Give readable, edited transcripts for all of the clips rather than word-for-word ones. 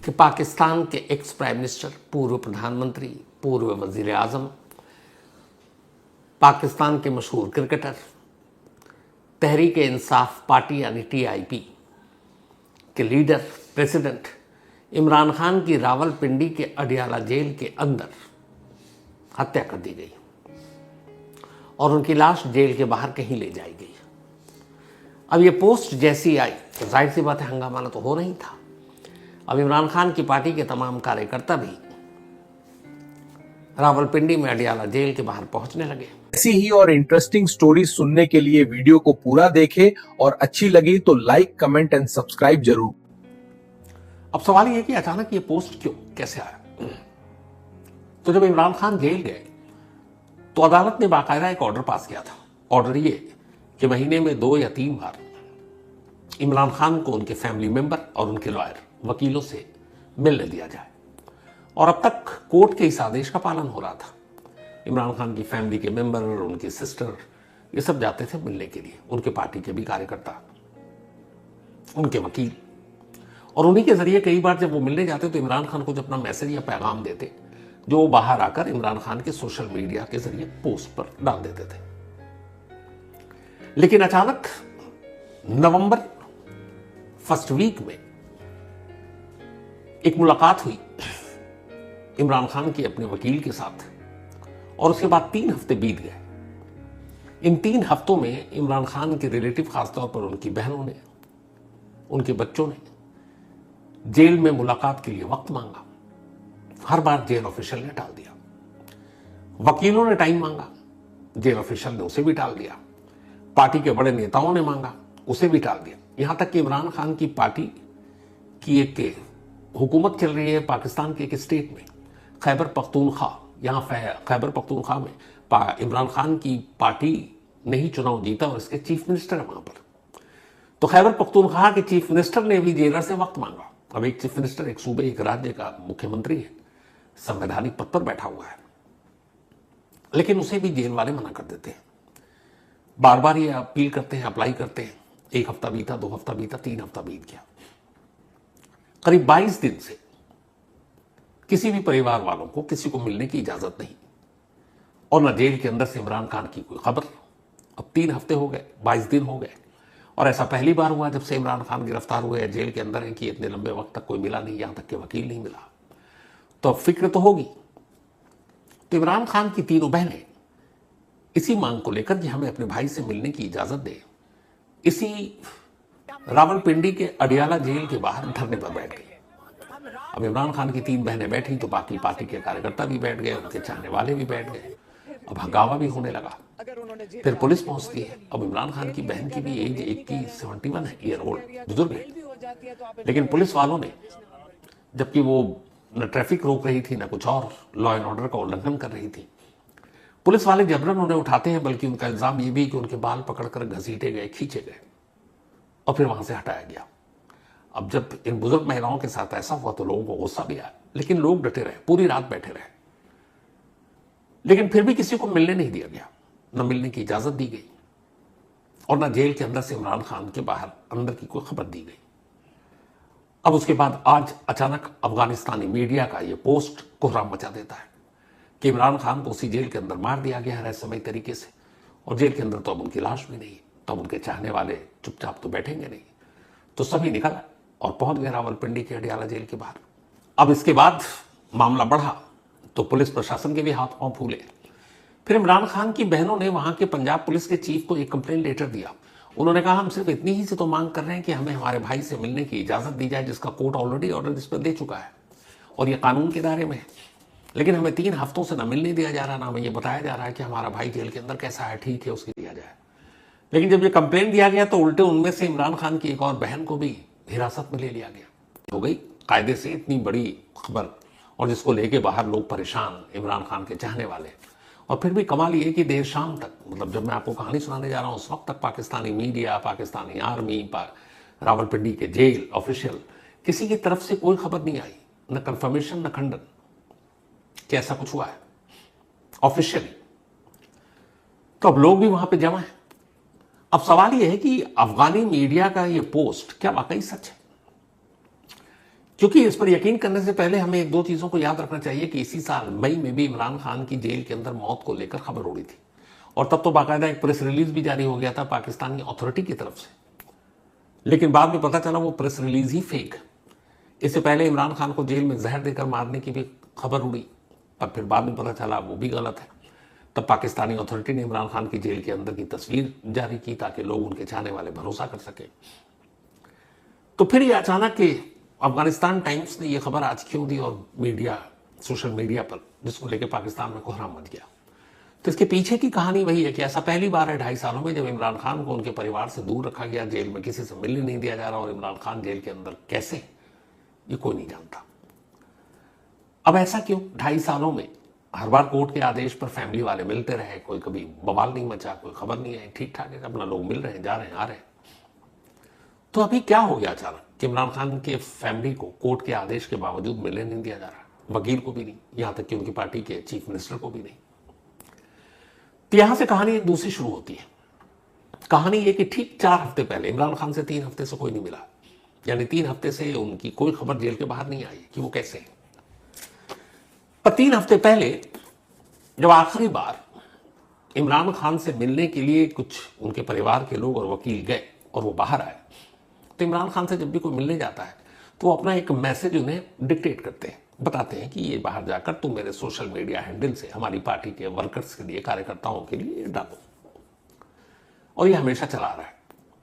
कि पाकिस्तान के ex prime minister, पूर्व प्रधानमंत्री, पूर्व वजीर आजम, पाकिस्तान के मशहूर क्रिकेटर, तहरीक इंसाफ पार्टी यानी टीआईपी के लीडर, प्रेसिडेंट इमरान खान की रावलपिंडी के अडियाला जेल के अंदर हत्या कर दी गई और उनकी लाश जेल के बाहर कहीं ले जाई गई। अब ये पोस्ट जैसी आई तो जाहिर सी बात है हंगामा तो हो नहीं था। अब इमरान खान की पार्टी के तमाम कार्यकर्ता भी रावलपिंडी में अडियाला जेल के बाहर पहुंचने लगे। ऐसी ही और इंटरेस्टिंग स्टोरी सुनने के लिए वीडियो को पूरा देखें और अच्छी लगी तो लाइक, कमेंट एंड सब्सक्राइब जरूर। अब सवाल यह है कि अचानक ये पोस्ट क्यों, कैसे आया? तो जब इमरान खान जेल गए तो अदालत ने बाकायदा एक ऑर्डर पास किया था। ऑर्डर ये कि महीने में 2 या 3 बार इमरान खान को उनके फैमिली मेंबर और उनके लॉयर, वकीलों से मिलने दिया जाए। और अब तक कोर्ट के इस आदेश का पालन हो रहा था। इमरान खान की फैमिली के मेंबर, उनकी सिस्टर, ये सब जाते थे मिलने के लिए, उनके पार्टी के भी कार्यकर्ता, उनके वकील। और उन्हीं के जरिए कई बार जब वो मिलने जाते तो इमरान खान को जब अपना मैसेज या पैगाम देते जो वो बाहर आकर इमरान खान के सोशल मीडिया के जरिए पोस्ट पर डाल देते थे। लेकिन अचानक नवंबर फर्स्ट वीक में एक मुलाकात हुई इमरान खान की अपने वकील के साथ और उसके बाद 3 हफ्ते बीत गए। इन 3 हफ्तों में इमरान खान के रिलेटिव, खासतौर पर उनकी बहनों ने, उनके बच्चों ने जेल में मुलाकात के लिए वक्त मांगा। हर बार जेल ऑफिशियल ने टाल दिया। वकीलों ने टाइम मांगा, जेल ऑफिशियल ने उसे भी टाल दिया। पार्टी के बड़े नेताओं ने मांगा, उसे भी टाल दिया। यहां तक कि इमरान खान की पार्टी की एक हुकूमत चल रही है पाकिस्तान के एक स्टेट में, खैबर पख्तूनख्वा। यहां खैबर पख्तूनख्वा में इमरान खान की पार्टी ने ही चुनाव जीता और इसके चीफ मिनिस्टर है वहां पर। तो खैबर पख्तूनख्वा के चीफ मिनिस्टर ने भी जेलर से वक्त मांगा। अब एक चीफ मिनिस्टर एक सूबे, एक राज्य का मुख्यमंत्री है, संवैधानिक पद पर बैठा हुआ है, लेकिन उसे भी जेल वाले मना कर देते हैं। बार बार ये अपील करते हैं, अप्लाई करते हैं। 1 हफ्ता बीता, 2 हफ्ता बीता, 3 हफ्ता बीत गया। करीब 22 दिन से किसी भी परिवार वालों को किसी को मिलने की इजाजत नहीं और न जेल के अंदर से इमरान खान की कोई खबर। अब 3 हफ्ते हो गए, 22 दिन हो गए और ऐसा पहली बार हुआ जब से इमरान खान गिरफ्तार हुए या जेल के अंदर है कि इतने लंबे वक्त तक कोई मिला नहीं, यहां तक कि वकील नहीं मिला। तो अब फिक्र तो होगी। तो इमरान खान की 3 बहनें इसी मांग को लेकर कि हमें अपने भाई से मिलने की इजाजत दे, इसी रावलपिंडी के अडियाला जेल के बाहर धरने पर बैठ गई। अब इमरान खान की 3 बहनें बैठी तो बाकी पार्टी के कार्यकर्ता भी बैठ गए, उनके चाहने वाले भी बैठ गए। अब हंगामा भी होने लगा। फिर पुलिस पहुंचती है। अब इमरान खान की बहन की भी एज 71 ईयर ओल्ड, बुजुर्ग है। लेकिन पुलिस वालों ने, जबकि वो न ट्रैफिक रोक रही थी, न कुछ और, लॉ एंड ऑर्डर का उल्लंघन कर रही थी, पुलिस वाले जबरन उन्हें उठाते हैं। बल्कि उनका इल्जाम ये भी कि उनके बाल पकड़कर घसीटे गए, खींचे गए और फिर वहां से हटाया गया। अब जब इन बुजुर्ग महिलाओं के साथ ऐसा हुआ तो लोगों को गुस्सा भी आया, लेकिन लोग डटे रहे, पूरी रात बैठे रहे। लेकिन फिर भी किसी को मिलने नहीं दिया गया, न मिलने की इजाजत दी गई और न जेल के अंदर से इमरान खान के बाहर अंदर की कोई खबर दी गई। अब उसके बाद आज अचानक अफगानिस्तानी मीडिया का यह पोस्ट कोहराम मचा देता है कि इमरान खान को उसी जेल के अंदर मार दिया गया है रहस्यमयी तरीके से और जेल के अंदर तो अब उनकी लाश भी नहीं। तो अब उनके चाहने वाले चुपचाप तो बैठेंगे नहीं। तो सभी निकल और पहुंच गए रावलपिंडी के अडियाला जेल के बाहर। अब इसके बाद मामला बढ़ा तो पुलिस प्रशासन के भी हाथ पांव फूले। फिर इमरान खान की बहनों ने वहां के पंजाब पुलिस के चीफ को एक कंप्लेन लेटर दिया। उन्होंने कहा हम सिर्फ इतनी ही से तो मांग कर रहे हैं कि हमें हमारे भाई से मिलने की इजाजत दी जाए, जिसका कोर्ट ऑलरेडी ऑर्डर इस पर दे चुका है और ये कानून के दायरे में है। लेकिन हमें 3 हफ्तों से न मिलने दिया जा रहा, ना हमें ये बताया जा रहा है कि हमारा भाई जेल के अंदर कैसा है, ठीक है, उसकी दिया जाए। लेकिन जब ये कंप्लेन दिया गया तो उल्टे उनमें से इमरान खान की एक और बहन को भी हिरासत में ले लिया गया। हो गई कायदे से इतनी बड़ी खबर और जिसको लेके बाहर लोग परेशान, इमरान खान के चाहने वाले। और फिर भी कमाल ये कि देर शाम तक, मतलब जब मैं आपको कहानी सुनाने जा रहा हूं उस वक्त तक पाकिस्तानी मीडिया, पाकिस्तानी आर्मी, रावलपिंडी के जेल ऑफिशियल, किसी की तरफ से कोई खबर नहीं आई, न कंफर्मेशन न खंडन कि ऐसा कुछ हुआ है ऑफिशियली। तो अब लोग भी वहां पे जमा है। अब सवाल यह है कि अफगानी मीडिया का यह पोस्ट क्या वाकई सच है? क्योंकि इस पर यकीन करने से पहले हमें एक दो चीजों को याद रखना चाहिए कि इसी साल मई में भी इमरान खान की जेल के अंदर मौत को लेकर खबर उड़ी थी, और तब तो बाकायदा एक प्रेस रिलीज भी जारी हो गया था पाकिस्तानी अथॉरिटी की तरफ से। लेकिन बाद में पता चला वो प्रेस रिलीज ही फेक। इससे पहले इमरान खान को जेल में जहर देकर मारने की भी खबर उड़ी, पर फिर बाद में पता चला वो भी गलत है। तब पाकिस्तानी अथॉरिटी ने इमरान खान की जेल के अंदर की तस्वीर जारी की ताकि लोग उनके चाहने वाले भरोसा कर सके। तो फिर ये अचानक कि अफगानिस्तान टाइम्स ने यह खबर आज क्यों दी और मीडिया, सोशल मीडिया पर, जिसको लेकर पाकिस्तान में कोहराम मच गया। तो इसके पीछे की कहानी वही है कि ऐसा पहली बार है 2.5 सालों में जब इमरान खान को उनके परिवार से दूर रखा गया, जेल में किसी से मिलने नहीं दिया जा रहा, और इमरान खान जेल के अंदर कैसे, ये कोई नहीं जानता। अब ऐसा क्यों? 2.5 सालों में हर बार कोर्ट के आदेश पर फैमिली वाले मिलते रहे, कोई कभी बवाल नहीं मचा, कोई खबर नहीं आई, ठीक ठाक है, अपना लोग मिल रहे हैं, जा रहे हैं, आ रहे हैं। तो अभी क्या हो गया अचानक कि इमरान खान के फैमिली को कोर्ट के आदेश के बावजूद मिलने नहीं दिया जा रहा, वकील को भी नहीं, यहां तक कि उनकी पार्टी के चीफ मिनिस्टर को भी नहीं। तो यहां से कहानी एक दूसरी शुरू होती है। कहानी ये कि ठीक 4 हफ्ते पहले इमरान खान से 3 हफ्ते से कोई नहीं मिला, यानी 3 हफ्ते से उनकी कोई खबर जेल के बाहर नहीं आई कि वो कैसे हैं। पर 3 हफ्ते पहले जब आखिरी बार इमरान खान से मिलने के लिए कुछ उनके परिवार के लोग और वकील गए और वो बाहर आए, तो इमरान खान से जब भी कोई मिलने जाता है तो वो अपना एक मैसेज उन्हें डिक्टेट करते हैं, बताते हैं कि ये बाहर जाकर तुम मेरे सोशल मीडिया हैंडल से हमारी पार्टी के वर्कर्स के लिए, कार्यकर्ताओं के लिए डालो। और ये हमेशा चला रहा है।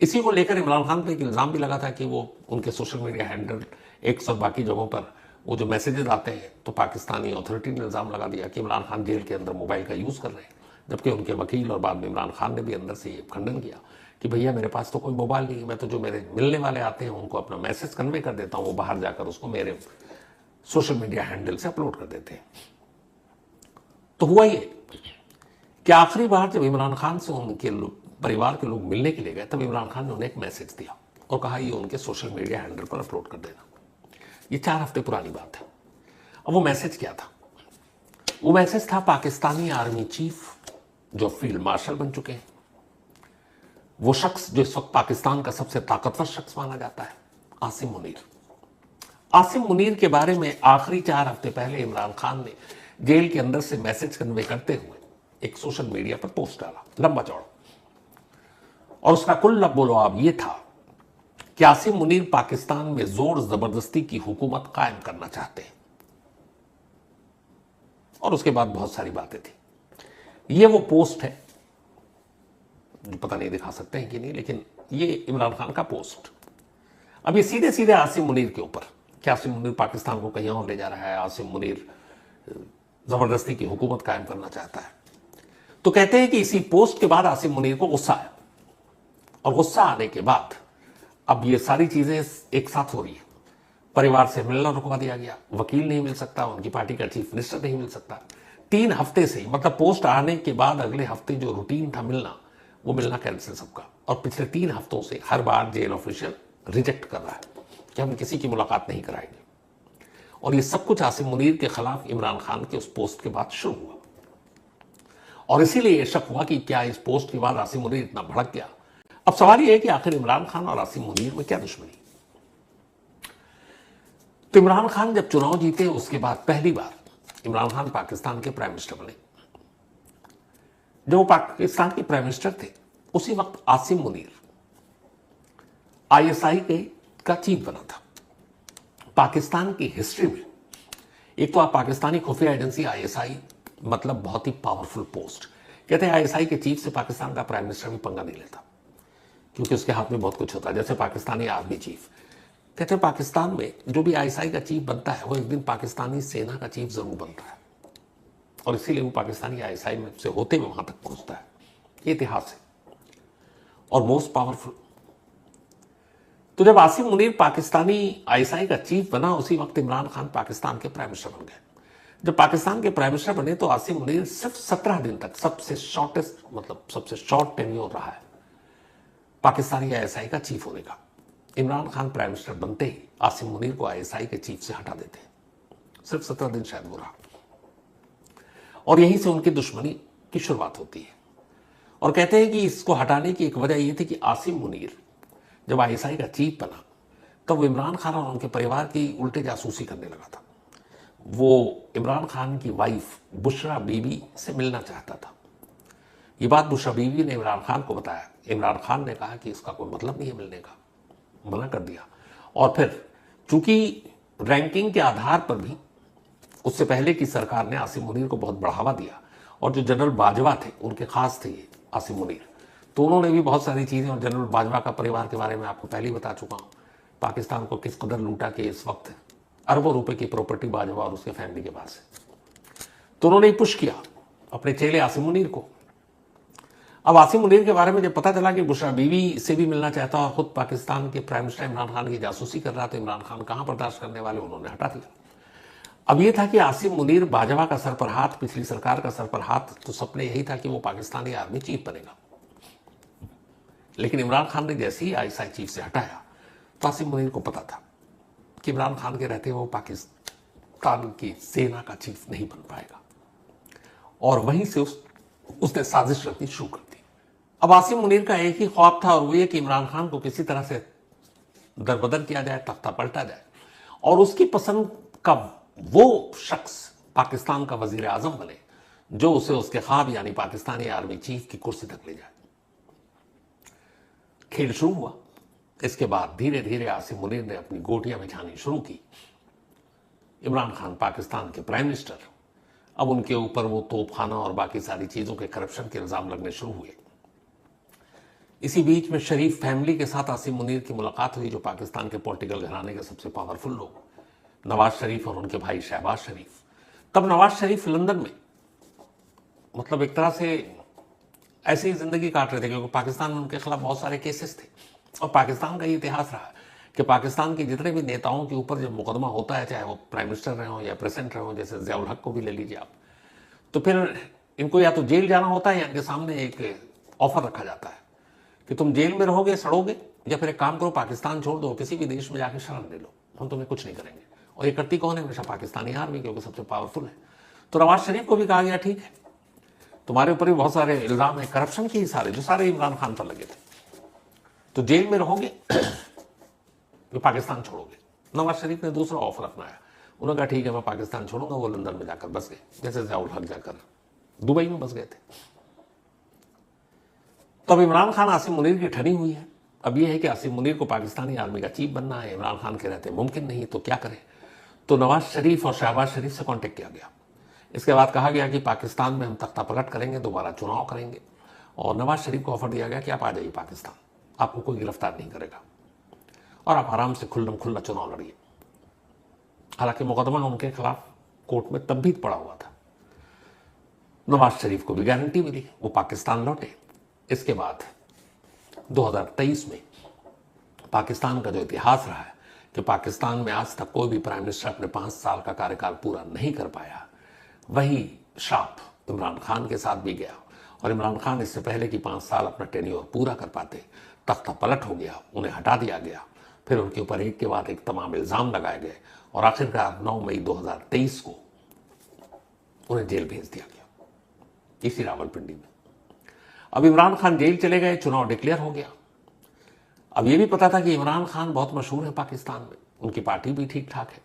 इसी को लेकर इमरान खान पर एक इल्जाम भी लगा था कि वो उनके सोशल मीडिया हैंडल, एक्स और बाकी जगहों पर वो जो मैसेजेस आते हैं, तो पाकिस्तानी अथॉरिटी ने इल्जाम लगा दिया कि इमरान खान जेल के अंदर मोबाइल का यूज कर रहे हैं, जबकि उनके वकील और बाद में इमरान खान ने भी अंदर से ये खंडन किया कि भैया मेरे पास तो कोई मोबाइल नहीं है, मैं तो जो मेरे मिलने वाले आते हैं उनको अपना मैसेज कन्वे कर देता हूं, वो बाहर जाकर उसको मेरे सोशल मीडिया हैंडल से अपलोड कर देते हैं। तो हुआ ये कि आखिरी बार जब इमरान खान से उनके परिवार के लोग मिलने के लिए गए, तब इमरान खान ने उन्हें एक मैसेज दिया और कहा ये उनके सोशल मीडिया हैंडल पर अपलोड कर देना। ये 4 हफ्ते पुरानी बात है। अब वो मैसेज क्या था? वो मैसेज था पाकिस्तानी आर्मी चीफ जो फील्ड मार्शल बन चुके हैं, वो शख्स जो इस वक्त पाकिस्तान का सबसे ताकतवर शख्स माना जाता है, आसिम मुनीर। आसिम मुनीर के बारे में आखिरी 4 हफ्ते पहले इमरान खान ने जेल के अंदर से मैसेज कन्वे करते हुए एक सोशल मीडिया पर पोस्ट डाला, लंबा चौड़ा, और उसका कुल लबोलवाब ये था कि आसिम मुनीर पाकिस्तान में जोर जबरदस्ती की हुकूमत कायम करना चाहते हैं। और उसके बाद बहुत सारी बातें थी। ये वो पोस्ट है जो पता नहीं दिखा सकते हैं कि नहीं, लेकिन ये इमरान खान का पोस्ट। अब ये सीधे सीधे आसिम मुनीर के ऊपर कि आसिम मुनीर पाकिस्तान को कहीं और ले जा रहा है, आसिम मुनीर जबरदस्ती की हुकूमत कायम करना चाहता है। तो कहते हैं कि इसी पोस्ट के बाद आसिम मुनीर को गुस्सा आया, और गुस्सा आने के बाद अब ये सारी चीजें एक साथ हो रही है। परिवार से मिलना रुकवा दिया गया, वकील नहीं मिल सकता, उनकी पार्टी का चीफ मिनिस्टर नहीं मिल सकता। 3 हफ्ते से, मतलब पोस्ट आने के बाद अगले हफ्ते जो रूटीन था मिलना, वो मिलना कैंसिल सबका। और पिछले 3 हफ्तों से हर बार जेल ऑफिशियल रिजेक्ट कर रहा है कि हम किसी की मुलाकात नहीं कराएंगे। और ये सब कुछ आसिम मुनीर के खिलाफ इमरान खान के उस पोस्ट के बाद शुरू हुआ। और इसीलिए यह शक हुआ कि क्या इस पोस्ट के बाद आसिम मुनीर इतना भड़क गया। अब सवाल यह है कि आखिर इमरान खान और आसिम मुनीर में क्या दुश्मनी? तो इमरान खान जब चुनाव जीते उसके बाद पहली बार इमरान खान पाकिस्तान के प्राइम मिनिस्टर बने। जब वो पाकिस्तान के प्राइम मिनिस्टर थे उसी वक्त आसिम मुनीर आईएसआई का चीफ बना था। पाकिस्तान की हिस्ट्री में एक तो आप पाकिस्तानी खुफिया एजेंसी आईएसआई, मतलब बहुत ही पावरफुल पोस्ट। कहते हैं आईएसआई के चीफ से पाकिस्तान का प्राइम मिनिस्टर भी पंगा नहीं लेता, क्योंकि उसके हाथ में बहुत कुछ होता है, जैसे पाकिस्तानी आर्मी चीफ। कहते हैं पाकिस्तान में जो भी आईएसआई का चीफ बनता है वो एक दिन पाकिस्तानी सेना का चीफ जरूर बनता है, और इसीलिए वो पाकिस्तानी आईएसआई में से होते हुए वहां तक पहुंचता है। ये इतिहास है और मोस्ट पावरफुल। तो जब आसिम मुनीर पाकिस्तानी आईएसआई का चीफ बना उसी वक्त इमरान खान पाकिस्तान के प्राइम मिनिस्टर बन गए। जब पाकिस्तान के प्राइम मिनिस्टर बने तो आसिम मुनीर सिर्फ 17 दिन तक सबसे शॉर्टेस्ट, मतलब सबसे शॉर्ट टेन्योर रहा है पाकिस्तानी आईएसआई का चीफ होने का। इमरान खान प्राइम मिनिस्टर बनते ही आसिम मुनीर को आईएसआई के चीफ से हटा देते हैं। सिर्फ 17 दिन शायद वो रहा, और यहीं से उनकी दुश्मनी की शुरुआत होती है। और कहते हैं कि इसको हटाने की एक वजह यह थी कि आसिम मुनीर जब आईएसआई का चीफ बना तब इमरान खान और उनके परिवार की उल्टे जासूसी करने लगा था। वो इमरान खान की वाइफ बुशरा बीबी से मिलना चाहता था। ये बात बुशरा बीबी ने इमरान खान को बताया। इमरान खान ने कहा कि इसका कोई मतलब नहीं है मिलने का, मना कर दिया। और फिर चूंकि रैंकिंग के आधार पर भी उससे पहले की सरकार ने आसिम मुनीर को बहुत बढ़ावा दिया, और जो जनरल बाजवा थे उनके खास थे आसिम मुनीर, तो उन्होंने भी बहुत सारी चीज़ें, और जनरल बाजवा का परिवार के बारे में आपको पहले ही बता चुका हूँ, पाकिस्तान को किस कदर लूटा कि इस वक्त अरबों रुपए की प्रॉपर्टी बाजवा और उसके फैमिली के पास है। तो उन्होंने पुश किया अपने चेले आसिम मुनीर को। अब आसिम मुनीर के बारे में जब पता चला कि बुशरा बीवी से भी मिलना चाहता और खुद पाकिस्तान के प्राइम मिनिस्टर इमरान खान की जासूसी कर रहा, तो इमरान खान कहां बर्दाश्त करने वाले, उन्होंने हटा दिया। अब यह था कि आसिम मुनीर बाजवा का सर पर हाथ, पिछली सरकार का सर पर हाथ, तो सपने यही था कि वो पाकिस्तानी आर्मी चीफ बनेगा। लेकिन इमरान खान ने जैसे ही आईएसआई चीफ से हटाया, तो आसिम मुनीर को पता था कि इमरान खान के रहते वो पाकिस्तान की सेना का चीफ नहीं बन पाएगा, और वहीं से उसने साजिश रखनी शुरू कर दी। अब आसिम मुनीर का एक ही ख्वाब था, और वो ये कि इमरान खान को किसी तरह से दरबदर किया जाए, तख्ता पलटा जाए, और उसकी पसंद का वो शख्स पाकिस्तान का वजीर आजम बने जो उसे उसके ख्वाब यानी पाकिस्तानी आर्मी चीफ की कुर्सी तक ले जाए। खेल शुरू हुआ। इसके बाद धीरे धीरे आसिम मुनीर ने अपनी गोटियां बिछानी शुरू की। इमरान खान पाकिस्तान के प्राइम मिनिस्टर, अब उनके ऊपर वो तोपखाना और बाकी सारी चीजों के करप्शन के इल्जाम लगने शुरू हुए। इसी बीच में शरीफ फैमिली के साथ आसिम मुनीर की मुलाकात हुई, जो पाकिस्तान के पॉलिटिकल घराने के सबसे पावरफुल लोग, नवाज शरीफ और उनके भाई शहबाज शरीफ। तब नवाज शरीफ लंदन में, मतलब एक तरह से ऐसे ही जिंदगी काट रहे थे, क्योंकि पाकिस्तान में उनके खिलाफ बहुत सारे केसेस थे। और पाकिस्तान का ये इतिहास रहा कि पाकिस्तान के जितने भी नेताओं के ऊपर जब मुकदमा होता है, चाहे वो प्राइम मिनिस्टर रहे हों या प्रेसिडेंट रहे हों, जैसे ज़ियाउल हक को भी ले लीजिए आप, तो फिर इनको या तो जेल जाना होता है या इनके सामने एक ऑफर रखा जाता है कि तुम जेल में रहोगे, सड़ोगे, या फिर एक काम करो, पाकिस्तान छोड़ दो, किसी भी देश में जाकर शरण ले लो, हम तुम्हें कुछ नहीं करेंगे। और ये करती कौन है? हमेशा पाकिस्तानी आर्मी, क्योंकि सबसे पावरफुल है। तो नवाज शरीफ को भी कहा गया ठीक है, तुम्हारे ऊपर भी बहुत सारे इल्जाम है करप्शन के, ही सारे जो सारे इमरान खान पर लगे थे, तो जेल में रहोगे तो पाकिस्तान छोड़ोगे। नवाज शरीफ ने दूसरा ऑफर अपनाया। उन्होंने कहा ठीक है मैं पाकिस्तान छोड़ूंगा। वो लंदन में जाकर बस गए, जैसे ज़ियाउल हक जाकर दुबई में बस गए थे। तो अब इमरान खान आसिम मुनीर की ठनी हुई है। अब यह है कि आसिम मुनीर को पाकिस्तानी आर्मी का चीफ बनना है, इमरान खान के रहते मुमकिन नहीं, तो क्या करें? तो नवाज शरीफ और शहबाज शरीफ से कॉन्टेक्ट किया गया। इसके बाद कहा गया कि पाकिस्तान में हम तख्ता पलट करेंगे, दोबारा चुनाव करेंगे, और नवाज शरीफ को ऑफर दिया गया कि आप आ जाइए पाकिस्तान, आपको कोई गिरफ्तार नहीं करेगा और आप आराम से खुल्लम खुल्ला चुनाव लड़िए। हालांकि मुकदमा उनके खिलाफ कोर्ट में तब भी पड़ा हुआ था। नवाज शरीफ को भी गारंटी मिली, वो पाकिस्तान लौटे। इसके बाद 2023 में पाकिस्तान का जो इतिहास रहा है कि पाकिस्तान में आज तक कोई भी प्राइम मिनिस्टर अपने 5 साल का कार्यकाल पूरा नहीं कर पाया, वही श्राप इमरान खान के साथ भी गया। और इमरान खान इससे पहले कि 5 साल अपना टेन्योर पूरा कर पाते, तख्ता पलट हो गया, उन्हें हटा दिया गया। फिर उनके ऊपर एक के बाद एक तमाम इल्जाम लगाए गए, और आखिरकार 9 मई 2023 को उन्हें जेल भेज दिया गया, इसी रावलपिंडी में। अब इमरान खान जेल चले गए, चुनाव डिक्लेयर हो गया। अब यह भी पता था कि इमरान खान बहुत मशहूर है पाकिस्तान में, उनकी पार्टी भी ठीक ठाक है।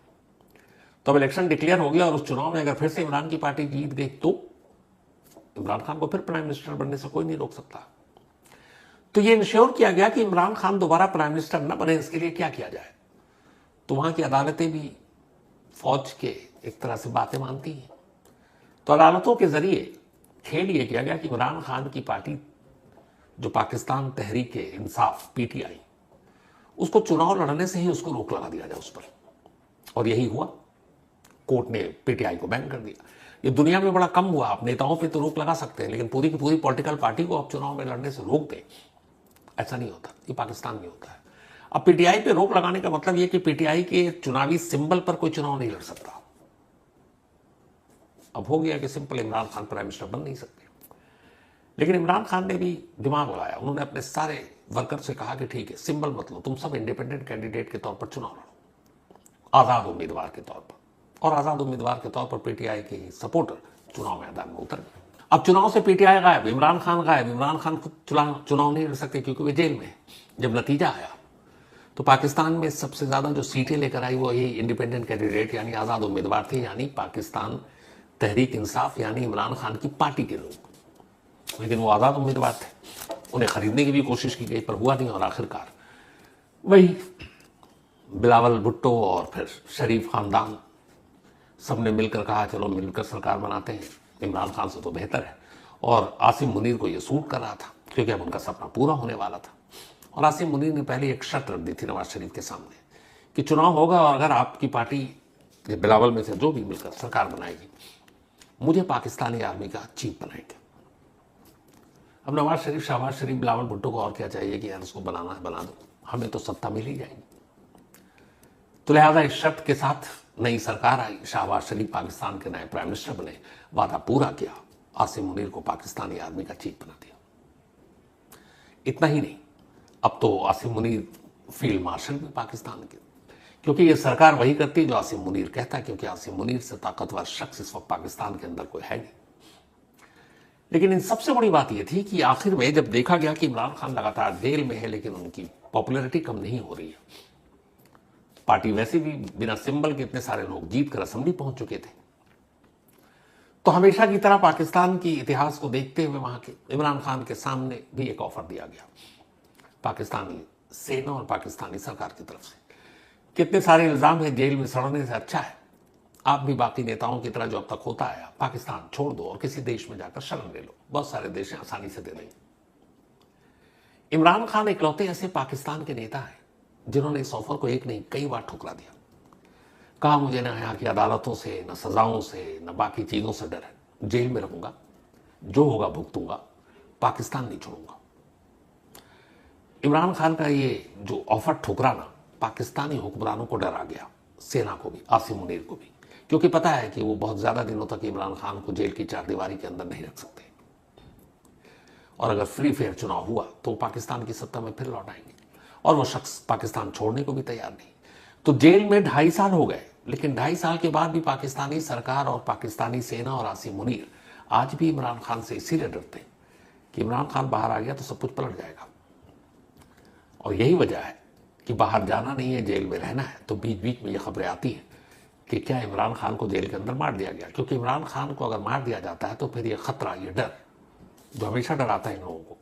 तो अब इलेक्शन डिक्लेयर हो गया, और उस चुनाव में अगर फिर से इमरान की पार्टी जीत गई तो इमरान खान को फिर प्राइम मिनिस्टर बनने से कोई नहीं रोक सकता। तो ये इंश्योर किया गया कि इमरान खान दोबारा प्राइम मिनिस्टर न बने। इसके लिए क्या किया जाए? तो वहां की अदालतें भी फौज के एक तरह से बातें मानती हैं। तो अदालतों के जरिए खेल ये किया गया कि इमरान खान की पार्टी जो पाकिस्तान तहरीक इंसाफ पीटीआई, उसको चुनाव लड़ने से ही उसको रोक लगा दिया जाए उस पर। और यही हुआ, कोर्ट ने पीटीआई को बैन कर दिया। ये दुनिया में बड़ा कम हुआ। आप नेताओं पे तो रोक लगा सकते हैं, लेकिन पूरी की पूरी पॉलिटिकल पार्टी को आप चुनाव में लड़ने से रोक दें, ऐसा नहीं होता। ये पाकिस्तान में होता है। अब पीटीआई पे रोक लगाने का मतलब यह कि पीटीआई के चुनावी सिंबल पर कोई चुनाव नहीं लड़ सकता। अब हो गया कि simple Imran Khan prime minister बन नहीं सकते। लेकिन इमरान खान ने भी दिमाग लगाया। उन्होंने अपने सारे वर्कर से कहा कि ठीक है, सिंबल मत लो, तुम सब इंडिपेंडेंट कैंडिडेट के तौर पर चुनाव लड़ो, आजाद उम्मीदवार के तौर पर। और आजाद उम्मीदवार के तौर पर पीटीआई के सपोर्टर चुनाव मैदान में उतर गए। अब चुनाव से पीटीआई गायब, इमरान खान गायब। इमरान खान खुद चुनाव नहीं लड़ सकते क्योंकि वे जेल में। जब नतीजा आया तो पाकिस्तान में सबसे ज्यादा जो सीटें लेकर आई वो ये इंडिपेंडेंट कैंडिडेट यानी आजाद उम्मीदवार थे, यानी पाकिस्तान तहरीक इंसाफ यानी इमरान खान की पार्टी के लोग। लेकिन वो आजाद उम्मीदवार थे, उन्हें खरीदने की भी कोशिश की गई पर हुआ नहीं, और आखिरकार वही बिलावल भुट्टो और फिर शरीफ खानदान सबने मिलकर कहा चलो मिलकर सरकार बनाते हैं, इमरान खान से तो बेहतर है। और आसिम मुनीर को ये सूट कर रहा था क्योंकि अब उनका सपना पूरा होने वाला था। और आसिम मुनीर ने पहले एक शर्त रख दी थी नवाज शरीफ के सामने कि चुनाव होगा और अगर आपकी पार्टी बिलावल में से जो भी मिलकर सरकार बनाएगी, मुझे पाकिस्तानी आर्मी का चीफ बनाएंगे। अब नवाज शरीफ, शहबाज शरीफ, बिलावल भुट्टो को और क्या चाहिए कि यार उसको बनाना है बना दो, हमें तो सत्ता मिल ही जाएगी। तो लिहाजा इस शर्त के साथ नई सरकार आई, शहबाज शरीफ पाकिस्तान के नए प्राइम मिनिस्टर बने, वादा पूरा किया, आसिम मुनीर को पाकिस्तानी आर्मी का चीफ बना दिया। इतना ही नहीं, अब तो आसिम मुनीर फील्ड मार्शल भी पाकिस्तान के, क्योंकि ये सरकार वही करती है जो आसिम मुनीर कहता है, क्योंकि आसिम मुनीर से ताकतवर शख्स इस वक्त पाकिस्तान के अंदर कोई है नहीं। लेकिन इन सबसे बड़ी बात यह थी कि आखिर में जब देखा गया कि इमरान खान लगातार जेल में है लेकिन उनकी पॉपुलैरिटी कम नहीं हो रही है, पार्टी वैसे भी बिना सिंबल के इतने सारे लोग जीत कर असेंबली पहुंच चुके थे, तो हमेशा की तरह पाकिस्तान की इतिहास को देखते हुए वहां के इमरान खान के सामने भी एक ऑफर दिया गया पाकिस्तानी सेना और पाकिस्तानी सरकार की तरफ से। कितने सारे इल्जाम है, जेल में सड़ने से अच्छा है आप भी बाकी नेताओं की तरह जो अब तक होता आया, पाकिस्तान छोड़ दो और किसी देश में जाकर शरण ले लो, बहुत सारे देश आसानी से दे देंगे। इमरान खान इकलौते ऐसे पाकिस्तान के नेता हैं जिन्होंने इस ऑफर को एक नहीं कई बार ठुकरा दिया। कहा मुझे ना यहाँ की अदालतों से, न सजाओं से, न बाकी चीजों से डर है, जेल में रहूंगा, जो होगा भुगतूंगा, पाकिस्तान नहीं छोड़ूंगा। इमरान खान का ये जो ऑफर ठुकराना पाकिस्तानी हुक्मरानों को डरा गया, सेना को भी, आसिम मुनीर को भी, क्योंकि पता है कि वो बहुत ज्यादा दिनों तक इमरान खान को जेल की चारदीवारी के अंदर नहीं रख सकते, और अगर फ्री फेयर चुनाव हुआ तो पाकिस्तान की सत्ता में फिर लौट आएंगे, और वो शख्स पाकिस्तान छोड़ने को भी तैयार नहीं। तो जेल में 2.5 साल हो गए, लेकिन 2.5 साल के बाद भी पाकिस्तानी सरकार और पाकिस्तानी सेना और आसिम मुनीर आज भी इमरान खान से इसीलिए डरते हैं कि इमरान खान बाहर आ गया तो सब कुछ पलट जाएगा। और यही वजह है कि बाहर जाना नहीं है, जेल में रहना है। तो बीच बीच में ये खबरें आती हैं कि क्या इमरान खान को जेल के अंदर मार दिया गया, क्योंकि इमरान खान को अगर मार दिया जाता है तो फिर ये खतरा, ये डर जो हमेशा डराता है इन लोगों को,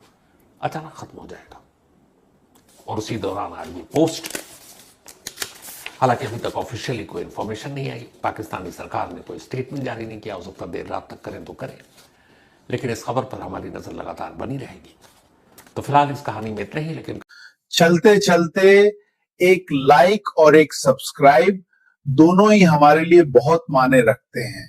अचानक खत्म हो जाएगा। और उसी दौरान आज ये पोस्ट, हालांकि अभी तक ऑफिशियली कोई इंफॉर्मेशन नहीं आई, पाकिस्तानी सरकार ने कोई स्टेटमेंट जारी नहीं किया, हो सकता देर रात तक करें तो करें, लेकिन इस खबर पर हमारी नजर लगातार बनी रहेगी। तो फिलहाल इस कहानी में इतना ही, लेकिन चलते चलते एक लाइक और एक सब्सक्राइब दोनों ही हमारे लिए बहुत मायने रखते हैं।